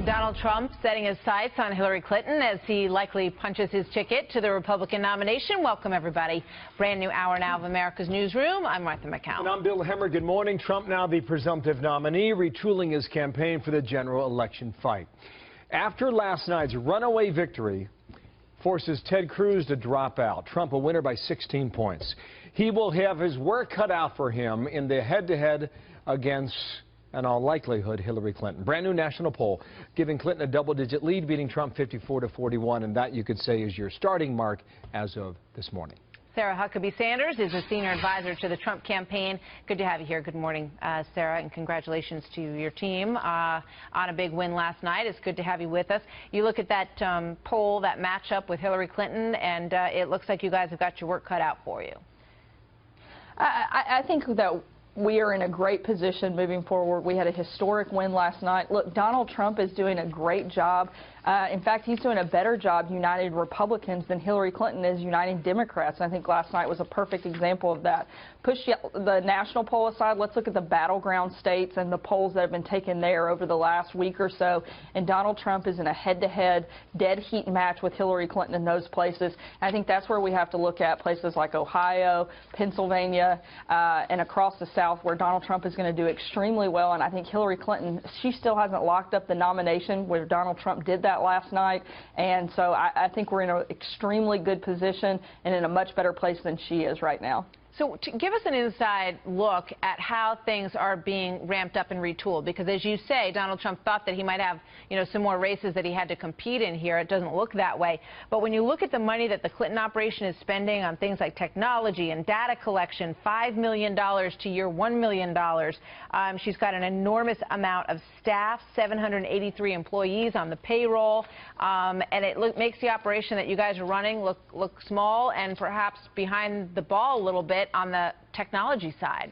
Donald Trump setting his sights on Hillary Clinton as he likely punches his ticket to the Republican nomination. Welcome, everybody. Brand new hour now of America's Newsroom. I'm Martha McCown. And I'm Bill Hemmer. Good morning. Trump, now the presumptive nominee, retooling his campaign for the general election fight. After last night's runaway victory forces Ted Cruz to drop out. Trump a winner by 16 points. He will have his work cut out for him in the head-to-head against, in all likelihood, Hillary Clinton. Brand new national poll giving Clinton a double-digit lead, beating Trump 54-41, and that, you could say, is your starting mark as of this morning. Sarah Huckabee Sanders is a senior advisor to the Trump campaign. Good to have you here. Good morning, Sarah, and congratulations to your team on a big win last night. It's good to have you with us. You look at that poll, that matchup with Hillary Clinton, and it looks like you guys have got your work cut out for you. I think that we are in a great position moving forward. We had a historic win last night. Look, Donald Trump is doing a great job. In fact, he's doing a better job uniting Republicans than Hillary Clinton is uniting Democrats. I think last night was a perfect example of that. Push the national poll aside, let's look at the battleground states and the polls that have been taken there over the last week or so. And Donald Trump is in a head-to-head, dead heat match with Hillary Clinton in those places. And I think that's where we have to look at places like Ohio, Pennsylvania, and across the South, where Donald Trump is going to do extremely well. And I think Hillary Clinton, she still hasn't locked up the nomination where Donald Trump did that last night, and so I think we're in an extremely good position and in a much better place than she is right now. So to give us an inside look at how things are being ramped up and retooled, because as you say, Donald Trump thought that he might have, some more races that he had to compete in here. It doesn't look that way. But when you look at the money that the Clinton operation is spending on things like technology and data collection, $5 million to year $1 million, she's got an enormous amount of staff, 783 employees on the payroll, and it makes the operation that you guys are running look small and perhaps behind the ball a little bit on the technology side.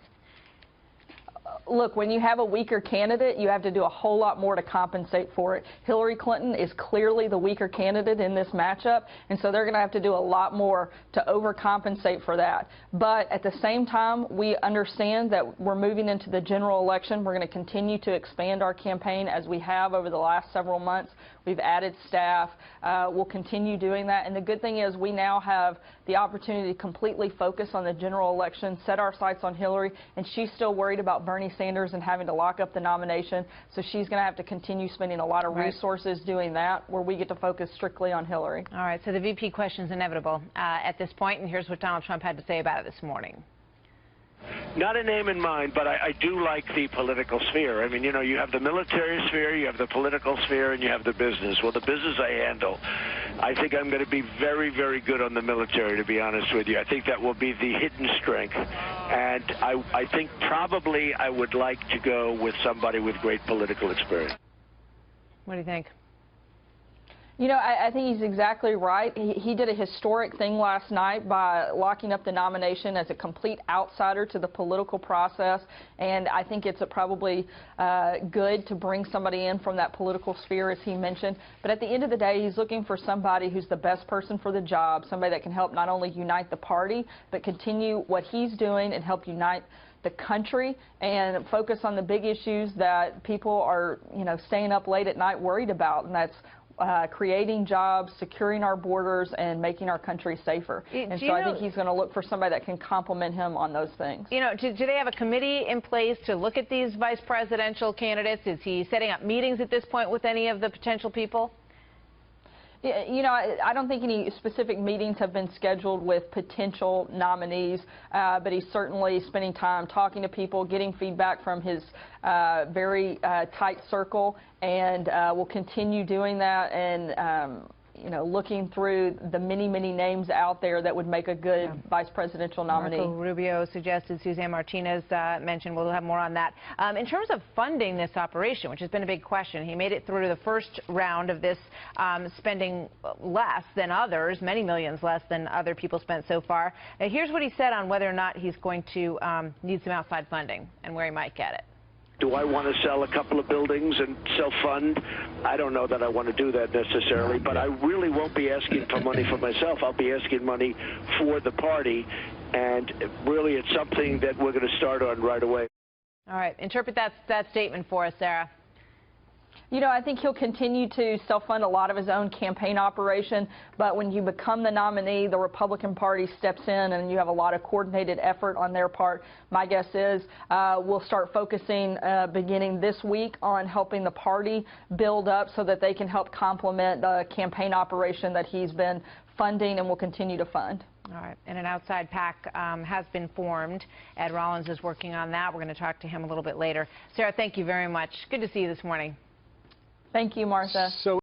Look, when you have a weaker candidate, you have to do a whole lot more to compensate for it. Hillary Clinton is clearly the weaker candidate in this matchup, and so they're going to have to do a lot more to overcompensate for that. But at the same time, we understand that we're moving into the general election. We're going to continue to expand our campaign as we have over the last several months. We've added staff. We'll continue doing that. And the good thing is we now have the opportunity to completely focus on the general election, set our sights on Hillary, and she's still worried about Bernie Sanders and having to lock up the nomination. So she's going to have to continue spending a lot of resources doing that, where we get to focus strictly on Hillary. All right, so the VP question is inevitable at this point, and here's what Donald Trump had to say about it this morning. Not a name in mind, but I do like the political sphere. I mean, you have the military sphere, you have the political sphere, and you have the business. Well, the business I handle. I think I'm going to be very, very good on the military, to be honest with you. I think that will be the hidden strength. And I think probably I would like to go with somebody with great political experience. What do you think? I think he's exactly right. He did a historic thing last night by locking up the nomination as a complete outsider to the political process, and I think it's probably good to bring somebody in from that political sphere, as he mentioned. But at the end of the day, he's looking for somebody who's the best person for the job, somebody that can help not only unite the party, but continue what he's doing and help unite the country and focus on the big issues that people are, staying up late at night worried about, and that's creating jobs, securing our borders, and making our country safer. And so I think he's going to look for somebody that can complement him on those things. Do they have a committee in place to look at these vice presidential candidates? Is he setting up meetings at this point with any of the potential people? I don't think any specific meetings have been scheduled with potential nominees, but he's certainly spending time talking to people, getting feedback from his very tight circle, and will continue doing that and looking through the many, many names out there that would make a good vice presidential nominee. Marco Rubio suggested, Suzanne Martinez mentioned. We'll have more on that. In terms of funding this operation, which has been a big question, he made it through the first round of this spending less than others, many millions less than other people spent so far. Now, here's what he said on whether or not he's going to need some outside funding and where he might get it. Do I want to sell a couple of buildings and self-fund? I don't know that I want to do that necessarily, but I really won't be asking for money for myself. I'll be asking money for the party, and really it's something that we're going to start on right away. All right. Interpret that statement for us, Sarah. You know, I think he'll continue to self-fund a lot of his own campaign operation, but when you become the nominee, the Republican Party steps in and you have a lot of coordinated effort on their part. My guess is we'll start focusing beginning this week on helping the party build up so that they can help complement the campaign operation that he's been funding and will continue to fund. All right, and an outside PAC has been formed. Ed Rollins is working on that. We're going to talk to him a little bit later. Sarah, thank you very much. Good to see you this morning. Thank you, Martha.